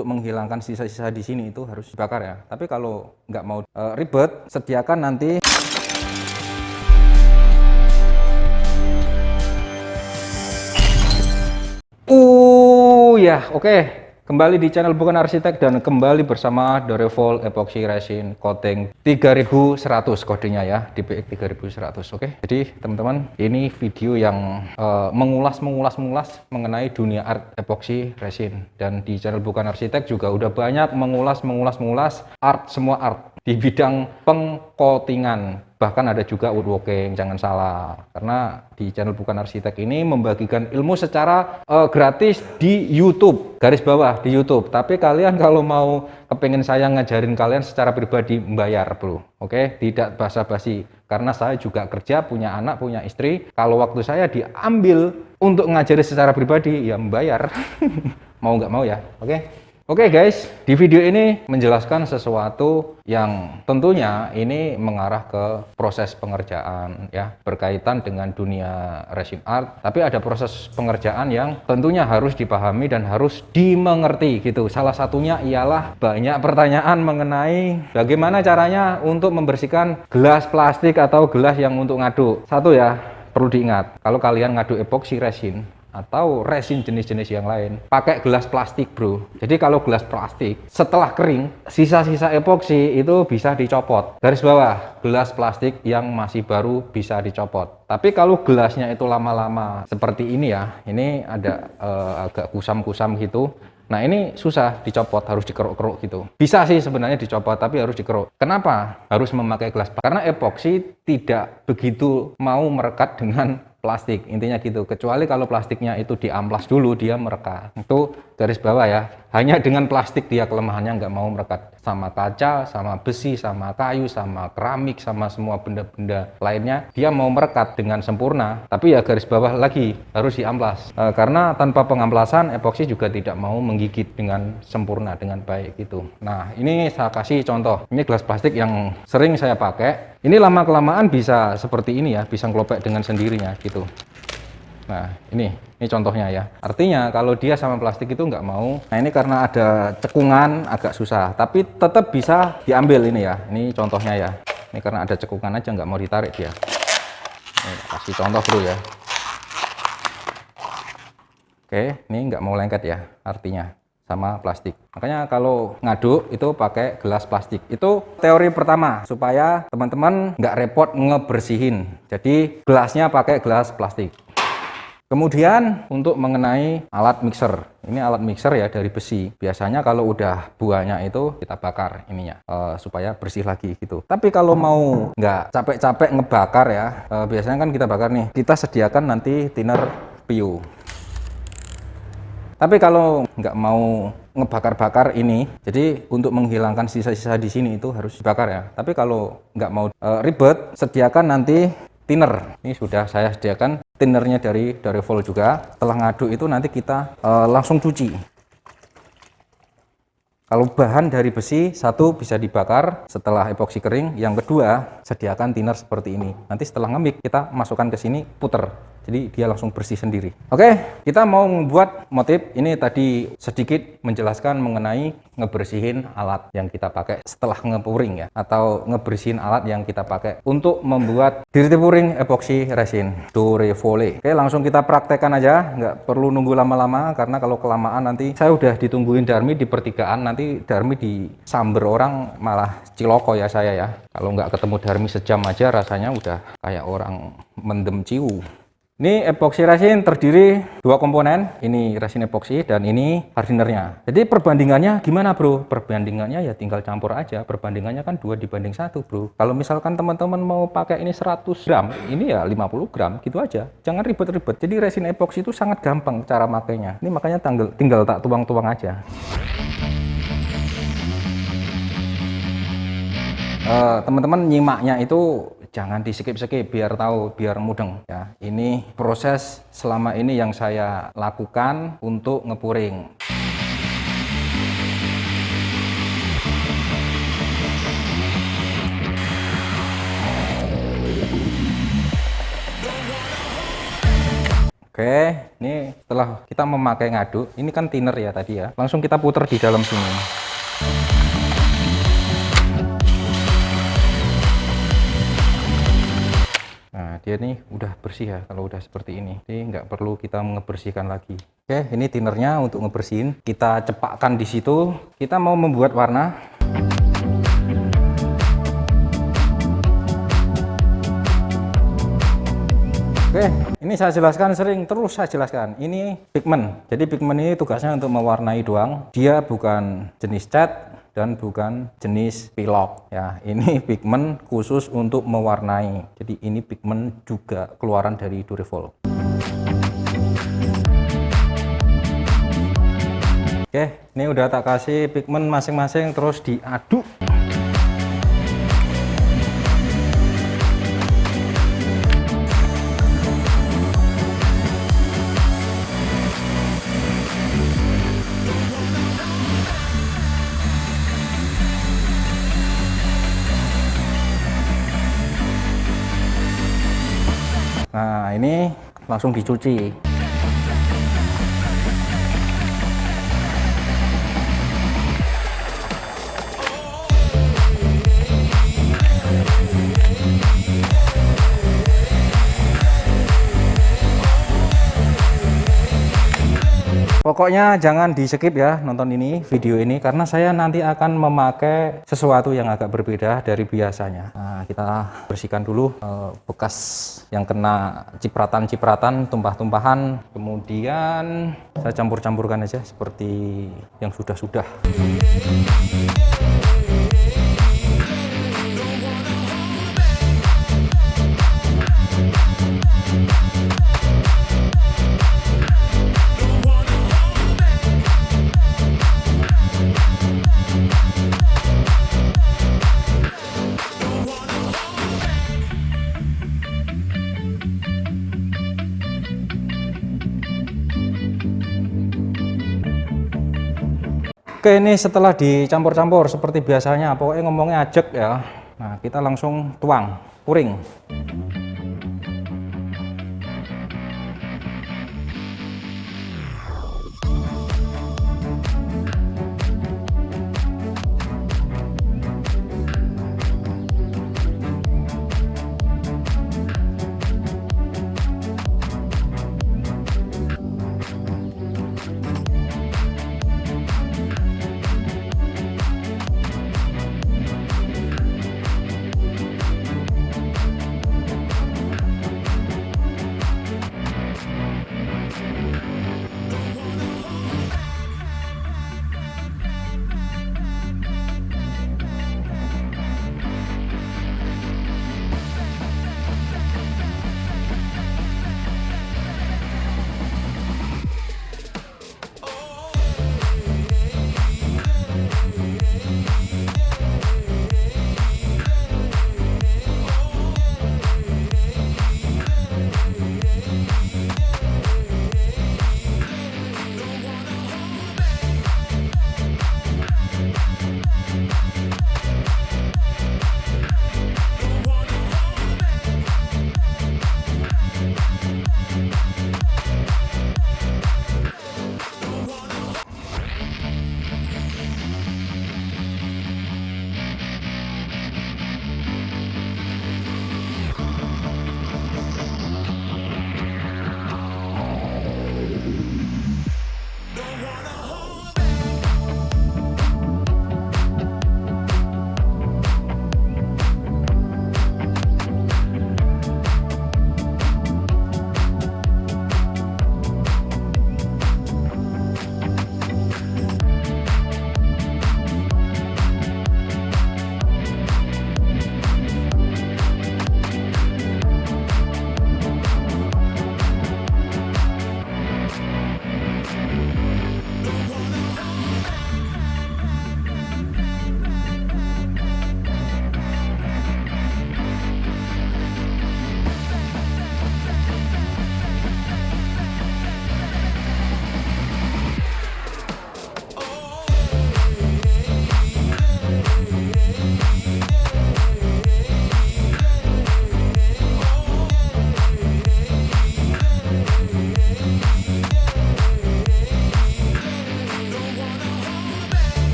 untuk menghilangkan sisa-sisa di sini itu harus dibakar ya. Tapi kalau nggak mau ribet, sediakan nanti ya, oke. Kembali di channel Bukan Arsitek dan kembali bersama Dorevol Epoxy Resin Coating 3100 kodenya ya, DPX 3100. Oke. Jadi teman-teman, ini video yang mengulas mengenai dunia art epoxy resin, dan di channel Bukan Arsitek juga udah banyak mengulas art, semua art di bidang pengcoatingan. Bahkan ada juga woodworking, jangan salah. Karena di channel Bukan Arsitek ini membagikan ilmu secara gratis di YouTube. Garis bawah di YouTube. Tapi kalian kalau mau kepengen saya ngajarin kalian secara pribadi, membayar bro. Oke, tidak basa-basi. Karena saya juga kerja, punya anak, punya istri. Kalau waktu saya diambil untuk ngajari secara pribadi, ya membayar. Mau nggak mau ya, oke? Oke guys, di video ini menjelaskan sesuatu yang tentunya ini mengarah ke proses pengerjaan ya, berkaitan dengan dunia resin art. Tapi ada proses pengerjaan yang tentunya harus dipahami dan harus dimengerti gitu. Salah satunya ialah banyak pertanyaan mengenai bagaimana caranya untuk membersihkan gelas plastik atau gelas yang untuk ngaduk. Satu ya, perlu diingat, kalau kalian ngaduk epoxy resin atau resin jenis-jenis yang lain, pakai gelas plastik bro. Jadi kalau gelas plastik setelah kering, sisa-sisa epoksi itu bisa dicopot. Garis bawah, gelas plastik yang masih baru bisa dicopot. Tapi kalau gelasnya itu lama-lama seperti ini ya, ini ada agak kusam-kusam gitu. Nah ini susah dicopot, harus dikeruk-keruk gitu. Bisa sih sebenarnya dicopot, tapi harus dikeruk. Kenapa harus memakai gelas? Karena epoksi tidak begitu mau merekat dengan plastik, intinya gitu. Kecuali kalau plastiknya itu diamplas dulu, dia merekat. Itu garis bawah ya. Hanya dengan plastik dia kelemahannya nggak mau merekat. Sama kaca, sama besi, sama kayu, sama keramik, sama semua benda-benda lainnya, dia mau merekat dengan sempurna. Tapi ya garis bawah lagi, harus diamplas. Karena tanpa pengamplasan, epoksi juga tidak mau menggigit dengan sempurna, dengan baik gitu. Nah, ini saya kasih contoh. Ini gelas plastik yang sering saya pakai. Ini lama-kelamaan bisa seperti ini ya, bisa ngelopek dengan sendirinya gitu. Nah, ini contohnya ya. Artinya kalau dia sama plastik itu nggak mau. Nah, ini karena ada cekungan agak susah, tapi tetap bisa diambil ini ya. Ini contohnya ya. Ini karena ada cekungan aja nggak mau ditarik dia. Ini kasih contoh dulu ya. Oke, ini nggak mau lengket ya artinya sama plastik. Makanya kalau ngaduk itu pakai gelas plastik. Itu teori pertama supaya teman-teman nggak repot ngebersihin. Jadi gelasnya pakai gelas plastik. Kemudian untuk mengenai alat mixer, ini alat mixer ya dari besi. Biasanya kalau udah buahnya itu kita bakar ininya supaya bersih lagi gitu. Tapi kalau mau nggak capek-capek ngebakar ya, biasanya kan kita bakar nih. Kita sediakan nanti thinner PU. Tapi kalau nggak mau ngebakar-bakar ini, jadi untuk menghilangkan sisa-sisa di sini itu harus dibakar ya. Tapi kalau nggak mau ribet, sediakan nanti thinner. Ini sudah saya sediakan thinnernya dari Dorevol juga. Setelah ngaduk itu nanti kita langsung cuci. Kalau bahan dari besi, satu bisa dibakar setelah epoksi kering. Yang kedua, sediakan thinner seperti ini. Nanti setelah ngemik, kita masukkan ke sini, puter. Jadi dia langsung bersih sendiri. Oke, kita mau membuat motif. Ini tadi sedikit menjelaskan mengenai ngebersihin alat yang kita pakai setelah ngepuring ya. Atau ngebersihin alat yang kita pakai untuk membuat dirty pouring epoxy resin Dorevol. Oke, langsung kita praktekkan aja. Nggak perlu nunggu lama-lama, karena kalau kelamaan nanti saya udah ditungguin Darmi di pertigaan. Nanti Darmi disamber orang malah ciloko ya saya ya. Kalau nggak ketemu Darmi sejam aja rasanya udah kayak orang mendem ciu. Ini epoxy resin terdiri dua komponen, ini resin epoxy dan ini hardenernya. Jadi perbandingannya gimana bro? Perbandingannya ya tinggal campur aja, perbandingannya kan 2:1 bro. Kalau misalkan teman-teman mau pakai ini 100 gram, ini ya 50 gram gitu aja. Jangan ribet-ribet, jadi resin epoxy itu sangat gampang cara makainya. Ini makanya tinggal tak tuang-tuang aja. Teman-teman nyimaknya itu jangan di skip-skip biar tahu, biar mudeng ya. Ini proses selama ini yang saya lakukan untuk ngepuring. Oke, ini setelah kita memakai ngaduk, ini kan thinner ya tadi ya, langsung kita putar di dalam sini. Nah, dia nih udah bersih ya kalau udah seperti ini. Jadi nggak perlu kita ngebersihkan lagi. Oke, ini thinnernya untuk ngebersihin. Kita cepakkan di situ. Kita mau membuat warna. Oke, ini saya jelaskan terus saya jelaskan. Ini pigment. Jadi pigment ini tugasnya untuk mewarnai doang. Dia bukan jenis cat dan bukan jenis pilok ya. Ini pigment khusus untuk mewarnai. Jadi ini pigment juga keluaran dari Durevol. Oke, ini udah tak kasih pigment masing-masing, terus diaduk. Nah, ini langsung dicuci. Pokoknya jangan di skip ya nonton ini, video ini, karena saya nanti akan memakai sesuatu yang agak berbeda dari biasanya. Nah, kita bersihkan dulu bekas yang kena cipratan-cipratan, tumpah-tumpahan. Kemudian saya campur-campurkan aja seperti yang sudah-sudah. Oke, ini setelah dicampur-campur seperti biasanya, pokoknya ngomongnya ajak ya. Nah, kita langsung tuang, puring.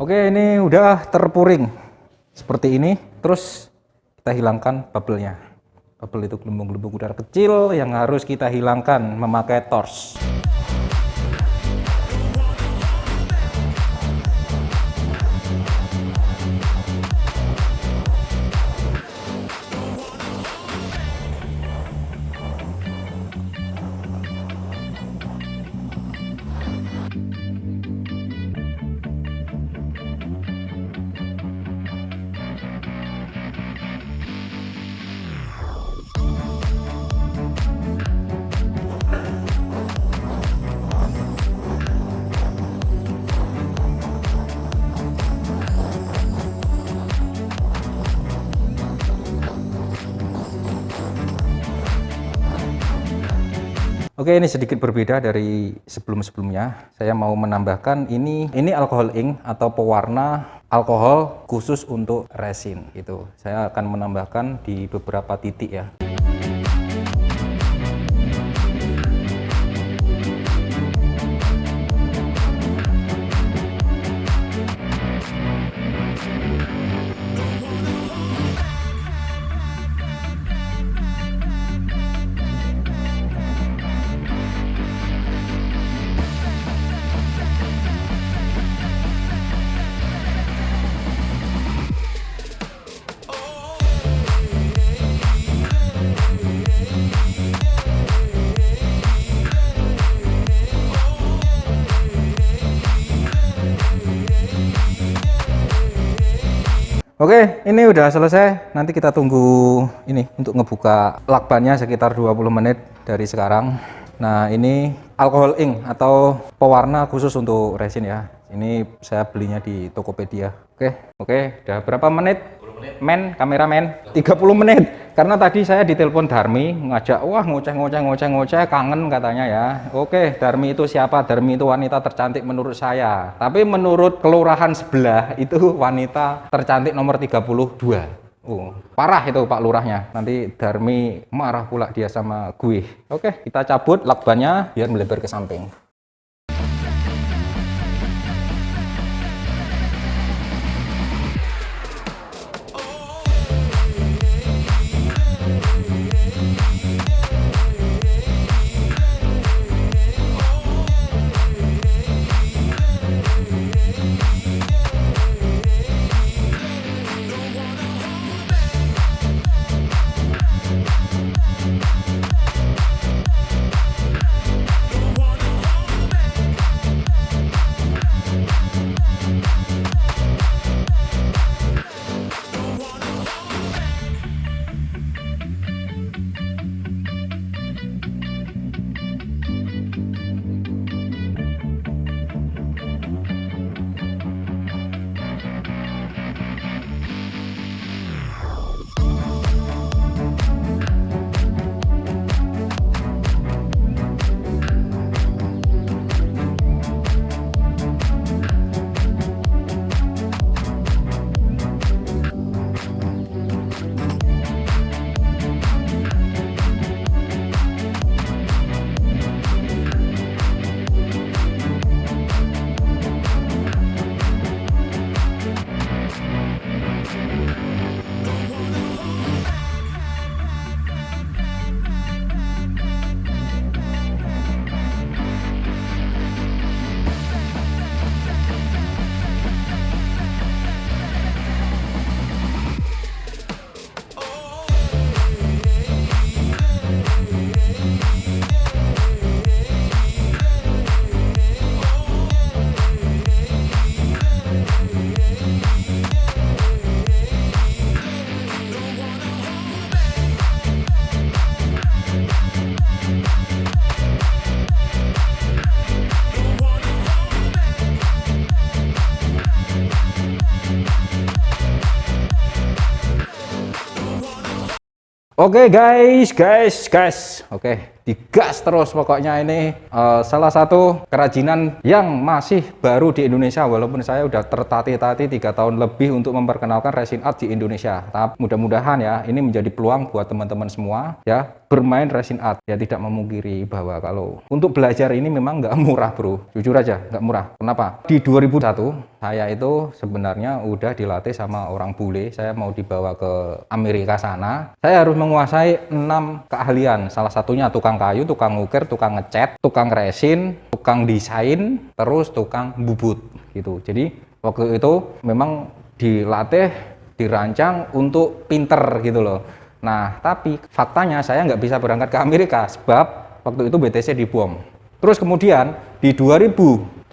Oke, ini udah terpuring seperti ini. Terus kita hilangkan bubble-nya. Bubble itu gelembung-gelembung udara kecil yang harus kita hilangkan memakai torch. Oke, ini sedikit berbeda dari sebelum-sebelumnya. Saya mau menambahkan ini alkohol ink atau pewarna alkohol khusus untuk resin gitu. Saya akan menambahkan di beberapa titik ya. Oke, ini udah selesai. Nanti kita tunggu ini untuk ngebuka lakbannya sekitar 20 menit dari sekarang. Nah, ini alkohol ink atau pewarna khusus untuk resin ya. Ini saya belinya di Tokopedia. Oke, udah berapa menit? Men, kameramen 30 menit. Karena tadi saya ditelepon Darmi ngajak, wah ngoceh, kangen katanya ya. Oke, Darmi itu siapa? Darmi itu wanita tercantik menurut saya. Tapi menurut kelurahan sebelah itu wanita tercantik nomor 32. Parah itu Pak Lurahnya. Nanti Darmi marah pula dia sama gue. Oke, kita cabut lakbannya biar melebar ke samping. Oke guys. Oke, digas terus pokoknya ini. Salah satu kerajinan yang masih baru di Indonesia, walaupun saya udah tertatih-tatih 3 tahun lebih untuk memperkenalkan resin art di Indonesia. Tapi mudah-mudahan ya ini menjadi peluang buat teman-teman semua ya bermain resin art. Ya tidak memungkiri bahwa kalau untuk belajar ini memang nggak murah bro, jujur aja nggak murah. Kenapa? Di 2001 saya itu sebenarnya udah dilatih sama orang bule. Saya mau dibawa ke Amerika sana. Saya harus menguasai 6 keahlian. Salah satunya tukang kayu, tukang ngukir, tukang ngecat, tukang resin, tukang desain, terus tukang bubut gitu. Jadi waktu itu memang dilatih, dirancang untuk pinter gitu loh. Nah tapi faktanya saya nggak bisa berangkat ke Amerika sebab waktu itu BTC dibom. Terus kemudian di 2017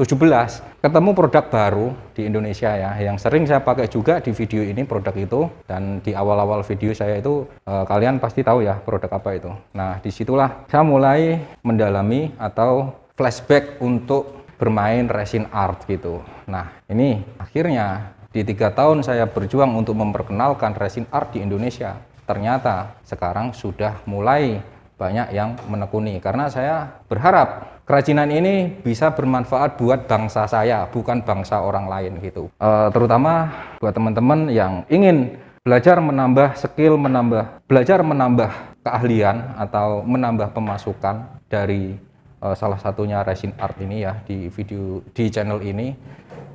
ketemu produk baru di Indonesia ya, yang sering saya pakai juga di video ini produk itu, dan di awal-awal video saya itu kalian pasti tahu ya produk apa itu. Nah disitulah saya mulai mendalami atau flashback untuk bermain resin art gitu. Nah ini akhirnya di 3 tahun saya berjuang untuk memperkenalkan resin art di Indonesia, ternyata sekarang sudah mulai banyak yang menekuni, karena saya berharap kerajinan ini bisa bermanfaat buat bangsa saya, bukan bangsa orang lain gitu. Terutama buat teman-teman yang ingin belajar menambah skill, belajar menambah keahlian atau menambah pemasukan dari salah satunya resin art ini ya, di channel ini,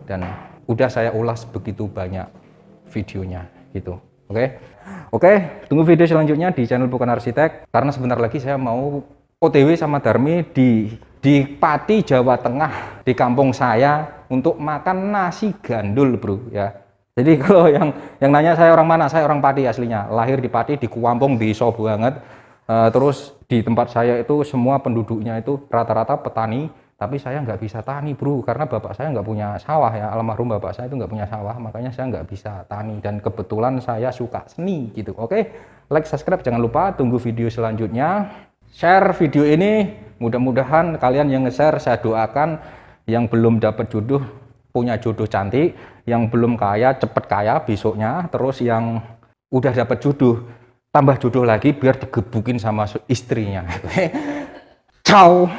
dan udah saya ulas begitu banyak videonya gitu. Oke, tunggu video selanjutnya di channel Bukan Arsitek, karena sebentar lagi saya mau OTW sama Darmi di Pati, Jawa Tengah, di kampung saya untuk makan nasi gandul bro ya. Jadi kalau yang nanya saya orang mana, saya orang Pati aslinya, lahir di Pati, di Kuampung, di Iso banget. Terus di tempat saya itu semua penduduknya itu rata-rata petani, tapi saya nggak bisa tani bro, karena bapak saya nggak punya sawah ya, almarhum bapak saya itu nggak punya sawah, makanya saya nggak bisa tani, dan kebetulan saya suka seni gitu. Oke, like, subscribe, jangan lupa, tunggu video selanjutnya. Share video ini, mudah-mudahan kalian yang nge-share saya doakan yang belum dapat jodoh punya jodoh cantik, yang belum kaya cepet kaya besoknya, terus yang udah dapat jodoh tambah jodoh lagi biar digebukin sama istrinya. Ciao.